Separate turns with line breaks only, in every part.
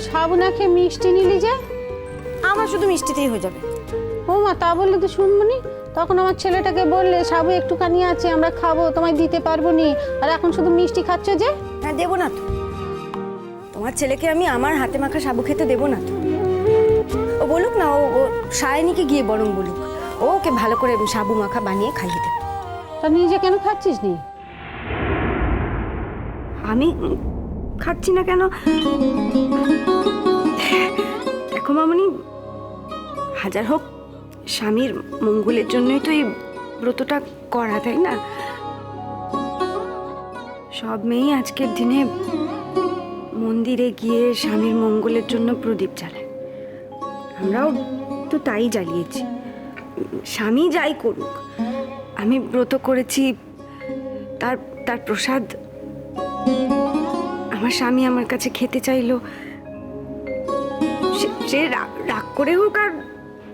সাবু না খেয়ে মিষ্টি নিলি যে?
আমার শুধু মিষ্টিতেই হয়ে যাবে।
ও মা, তা বললে তো শুনবনি। তখন আমার ছেলেটাকে বললে সাবু একটুখানি আছে, আমরা খাবো, তোমায় দিতে পারবো নি, আর এখন শুধু মিষ্টি খাচ্ছ যে?
হ্যাঁ, দেবো না তো। তোমার ছেলেকে আমি আমার হাতে মাখা সাবু খেতে দেবো না তো। ও বলুক না, ও সায়নীকে গিয়ে বরং বলুক, ওকে ভালো করে সাবু মাখা বানিয়ে খাইয়ে দেবে।
তা নিজে কেন খাচ্ছিস নি?
আমি খাচ্ছি না কেন? দেখো মামনি, হাজার হোক স্বামীর মঙ্গলের জন্যই তো এই ব্রতটা করা, তাই না? সব মেয়েই আজকের দিনে মন্দিরে গিয়ে স্বামীর মঙ্গলের জন্য প্রদীপ জ্বালায়। আমরাও তো তাই জ্বালিয়েছি। স্বামী যাই করুক, আমি ব্রত করেছি, তার তার প্রসাদ আমার স্বামী আমার কাছে খেতে চাইলো। সে রাগ করে হোক আর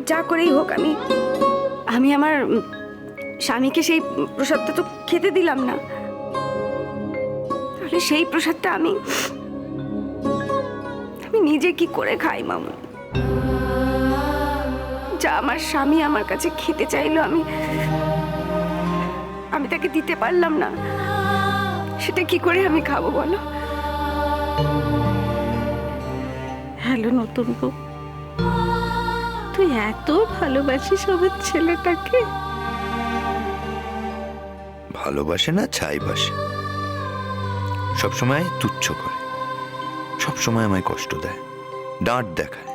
যা করেই হোক, আমি আমার স্বামীকে সেই প্রসাদটা তো খেতে দিলাম না। তাহলে সেই প্রসাদটা আমি নিজে কি করে খাই মামুনি? যা আমার স্বামী আমার কাছে খেতে চাইলো, আমি তাকে দিতে পারলাম না, সেটা কি করে আমি খাবো বলো?
হ্যালো নতুন বউ, তুই এত ভালোবাসিস আমার ছেলেটাকে?
ভালোবাসে না ছাই বাসে, সবসময় তুচ্ছ করে, সবসময় আমায় কষ্ট দেয়, ডাঁট দেখায়।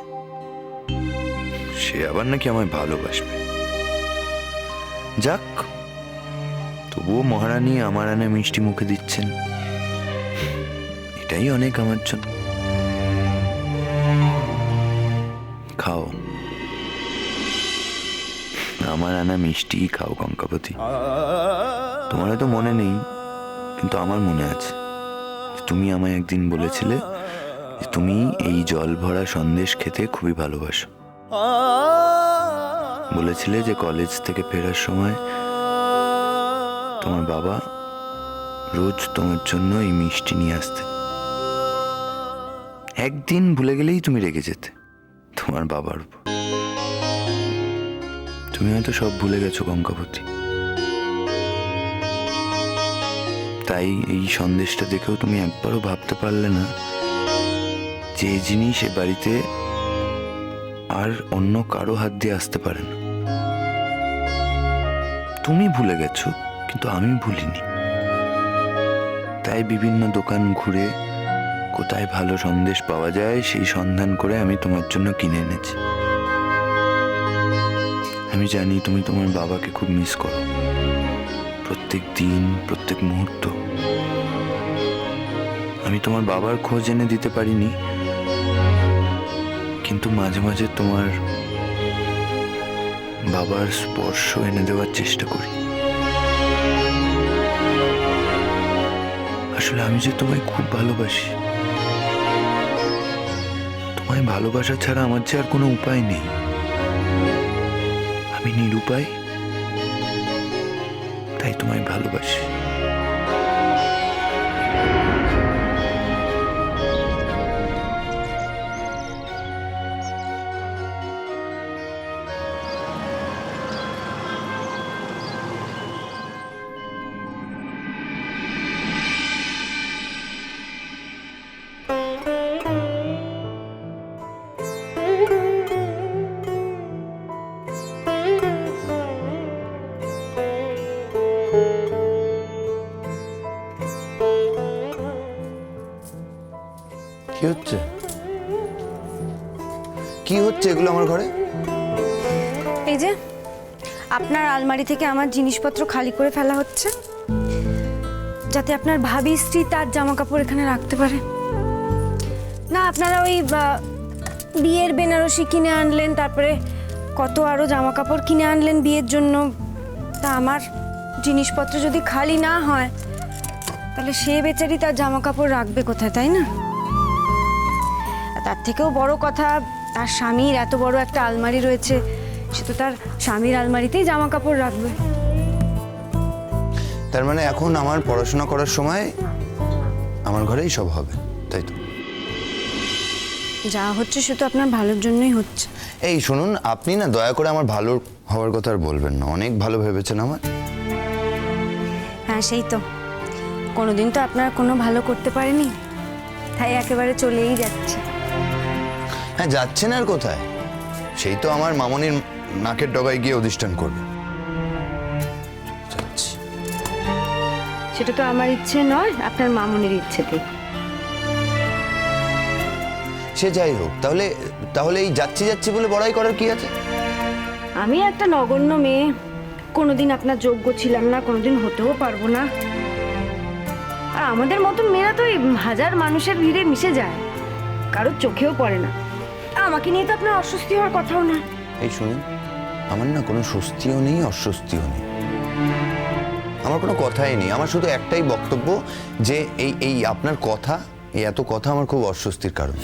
সে আবার নাকি আমায় ভালোবাসবে। যাক, তবুও মহারানী আমার আনে মিষ্টি মুখে দিচ্ছেন, এটাই অনেক আমার জন্য। খাও, আমার আনা মিষ্টি খাও কঙ্কাবতী। তোমার হয়তো মনে নেই, কিন্তু আমার মনে আছে। তুমি আমায় একদিন বলেছিলে যে তুমি এই জল ভরা সন্দেশ খেতে খুবই ভালোবাসো। বলেছিলে যে কলেজ থেকে ফেরার সময় তোমার বাবা রোজ তোমার জন্য এই মিষ্টি নিয়ে আসতে। একদিন ভুলে গেলেই তুমি রেগে যেতে তোমার বাবার উপর। তুমি হয়তো সব ভুলে গেছো কঙ্কাবতী, তাই এই সন্দেশটা দেখেও তুমি একবারও ভাবতে পারলে না যে এই জিনিস এ বাড়িতে আর অন্য কারো হাত দিয়ে আসতে পারে না। তুমি ভুলে গেছো, কিন্তু আমি ভুলিনি। তাই বিভিন্ন দোকান ঘুরে কোথায় ভালো সন্দেশ পাওয়া যায় সেই সন্ধান করে আমি তোমার জন্য কিনে এনেছি। আমি জানি তুমি তোমার বাবাকে খুব মিস করো, প্রত্যেক দিন, প্রত্যেক মুহূর্ত। আমি তোমার বাবার খোঁজ এনে দিতে পারিনি, কিন্তু মাঝে মাঝে তোমার বাবার স্পর্শ এনে দেওয়ার চেষ্টা করি। আসলে আমি যে তোমায় খুব ভালোবাসি, তোমায় ভালোবাসা ছাড়া আমার যে আর কোনো উপায় নেই। আমি নিরুপায়, তাই তোমায় ভালোবাসি।
কি হচ্ছে? কি হচ্ছে এগুলো আমার ঘরে?
এই যে আপনার আলমারি থেকে আমার জিনিসপত্র খালি করে ফেলা হচ্ছে, যাতে আপনার ভাবি স্ত্রী তার জামা কাপড় এখানে রাখতে পারে। না, আপনারা ওই বিয়ের বেনারসি কিনে আনলেন, তারপরে কত আরো জামা কাপড় কিনে আনলেন বিয়ের জন্য। তা আমার জিনিসপত্র যদি খালি না হয়, তাহলে সে বেচারি তার জামা কাপড় রাখবে কোথায়, তাই না? তার থেকেও বড় কথা, তার স্বামীর এত বড় একটা আলমারি রয়েছে, সে তো তার স্বামীর আলমারিতেই জামা কাপড় রাখবে।
তার মানে এখন আমার পড়াশোনা করার সময় আমার ঘরেই সব হবে, তাই তো?
যা হচ্ছে সে তো আপনার ভালোর জন্যই হচ্ছে।
এই শুনুন, আপনি না দয়া করে আমার ভালো হওয়ার কথা আর বলবেন না। অনেক ভালো ভেবেছেন আমার।
হ্যাঁ সেই তো, কোনোদিন তো আপনার কোনো ভালো করতে পারেনি, তাই একেবারে চলেই যাচ্ছে।
হ্যাঁ, যাচ্ছেন আর কোথায়? সেই তো আমার মামনির নাকের ডগায় গিয়ে অধিষ্ঠান করবে। যাচ্ছি।
সেটা তো আমার ইচ্ছে নয়, আপনার মামুনির ইচ্ছেতে।
সে যাই হোক, তাহলে তাহলে এই যাচ্ছি যাচ্ছি বলে বড়াই করার কি আছে?
আমি একটা নগণ্য মেয়ে, কোনোদিন আপনার যোগ্য ছিলাম না, কোনোদিন হতেও পারবো না। আর আমাদের মতন মেয়েরা তো এই হাজার মানুষের ভিড়ে মিশে যায়, কারোর চোখেও পড়ে না। আমাকে নিয়ে তো আপনার অস্বস্তি হওয়ার কথাও না।
এই শুনুন, আমার না কোনো স্বস্তিও নেই, অস্বস্তিও নেই। আমার কোনো কথাই নেই। আমার শুধু একটাই বক্তব্য যে এই আপনার কথা, এই এত কথা আমার খুব অস্বস্তির কারণ।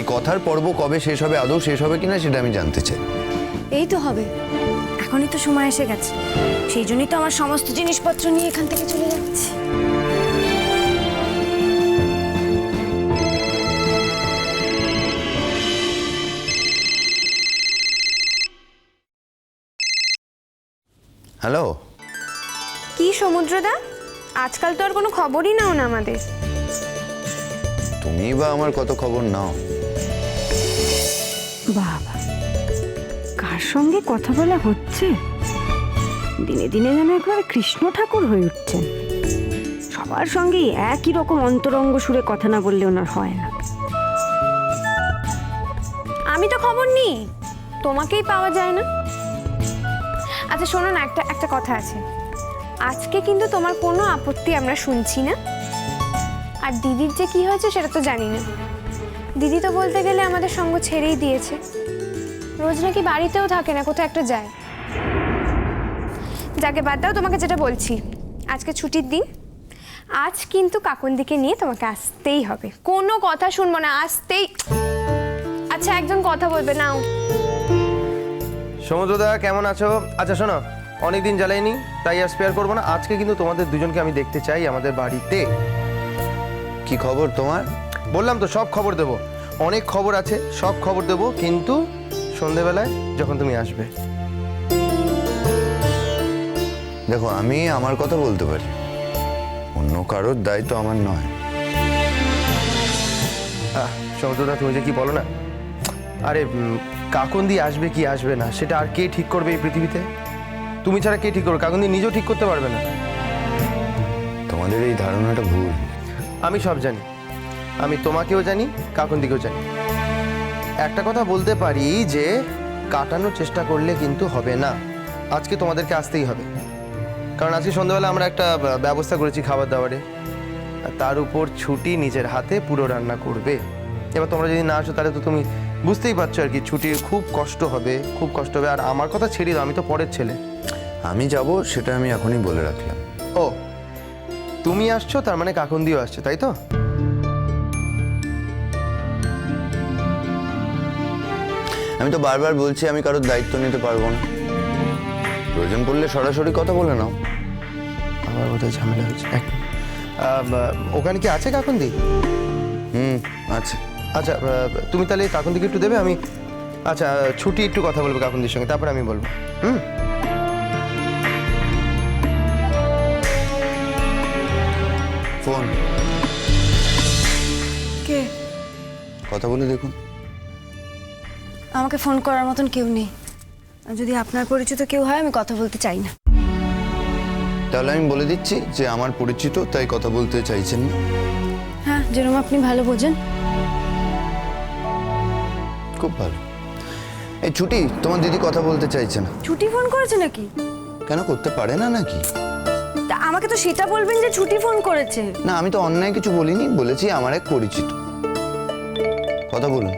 এই কথার পর্ব কবে শেষ হবে, আদৌ শেষ হবে কিনা সেটা আমি জানতে চাই।
এই তো হবে, এখনই তো সময় এসে গেছে। সেই জন্যই তো আমার সমস্ত জিনিসপত্র নিয়ে এখান থেকে চলে যাচ্ছি।
হ্যালো।
কি সমুদ্রদা, আজকাল তো আর কোনো খবরই নাও না আমাদের।
তুমি বা আমার কত খবর নাও?
বাবা, কার সঙ্গে কথা বলা হচ্ছে? দিনে দিনে যেন একবারে কৃষ্ণ ঠাকুর হয়ে উঠছেন। সবার সঙ্গে একই রকম অন্তরঙ্গ সুরে কথা না বললে ওনার হয় না। আমি তো খবর নিই, তোমাকেই পাওয়া যায় না। আচ্ছা শোনো না, একটা কথা আছে। আজকে কিন্তু তোমার কোনো আপত্তি আমরা শুনছি না। আর দিদির যে কি হয়েছে সেটা তো জানি না। দিদি তো বলতে গেলে আমাদের সঙ্গ ছেড়েই দিয়েছে। রোজ নাকি বাড়িতেও থাকে না, কোথাও একটা যায়। যাকে বাদ দাও, তোমাকে যেটা বলছি, আজকে ছুটির দিন। আজ কিন্তু কাকুন্দিকে নিয়ে তোমাকে আসতেই হবে, কোনো কথা শুনবো না, আসতেই। আচ্ছা একজন কথা বলবে নাও।
সমুদ্রদা কেমন আছো? আচ্ছা শোনো, অনেকদিন জ্বালাইনি তাই আর স্পেয়ার করবো না। আজকে কিন্তু তোমাদের দুজনকে আমি দেখতে চাই আমাদের বাড়িতে।
কি খবর তোমার?
বললাম তো সব খবর দেবো, অনেক খবর আছে, সব খবর দেবো, কিন্তু সন্ধেবেলায় যখন তুমি আসবে।
দেখো, আমি আমার কথা বলতে পারি, অন্য কারোর দায়িত্ব আমার নয়।
সমুদ্রদা তুমি যে কি বলো না, আরে কাকুন্দি আসবে কি আসবে না সেটা আর কে ঠিক করবে এই পৃথিবীতে? তুমি ছাড়া কে ঠিক করবে? কাকুন্দি নিজেও ঠিক করতে পারবে না।
তোমাদের এই ধারণাটা ভুল।
আমি সব জানি, আমি তোমাকেও জানি, কাকুন্দিকেও জানি। একটা কথা বলতে পারি যে কাটানোর চেষ্টা করলে কিন্তু হবে না। আজকে তোমাদেরকে আসতেই হবে, কারণ আজকে সন্ধ্যাবেলা আমরা একটা ব্যবস্থা করেছি খাবার দাবারে। আর তার উপর ছুটি নিজের হাতে পুরো রান্না করবে। এবার তোমরা যদি না আসো তাহলে তো তুমি বুঝতেই পারছো আর কি, ছুটির খুব কষ্ট হবে, খুব কষ্ট হবে। আর আমার কথা ছেড়ে দাও, আমি তো পরের ছেলে।
আমি যাব সেটা আমি এখনই বলে রাখলাম।
ও, তুমি আসছো তার মানে কাকুন্দিও আসছে, তাই তো?
আমি তো বারবার বলছি আমি কারোর দায়িত্ব নিতে পারবো না। প্রয়োজন পড়লে সরাসরি কথা বলে নাও।
আমার বোধহয় ঝামেলা হয়েছে। ওখানে কি আছে কাকুন্দি?
আচ্ছা।
আচ্ছা, তুমি তাহলে কাকুন্দিকে একটু দেবে। আমি আচ্ছা ছুটি একটু কথা বলবো কাকুন্দির সঙ্গে, তারপরে আমি বলবো।
ফোন।
কে?
কথা বলে দেখুন।
আমাকে ফোন করার মতন কেউ নেই। আর যদি আপনার পরিচিত কেউ হয়, আমি কথা বলতে চাই না।
তাহলে আমি বলে দিচ্ছি যে আমার পরিচিত, তাই কথা বলতে চাইছেন না।
হ্যাঁ, যেরকম আপনি ভালো বোঝেন।
খুব ভালো। এই ছুটি, তোমার দিদি কথা বলতে চাইছে না।
ছুটি ফোন করেছে নাকি?
কেন, করতে পারে না নাকি?
তা আমাকে তো সেটা বলবেন যে ছুটি ফোন করেছে।
না, আমি তো অন্যায় কিছু বলিনি, বলেছি আমার এক পরিচিত। কথা বলুন।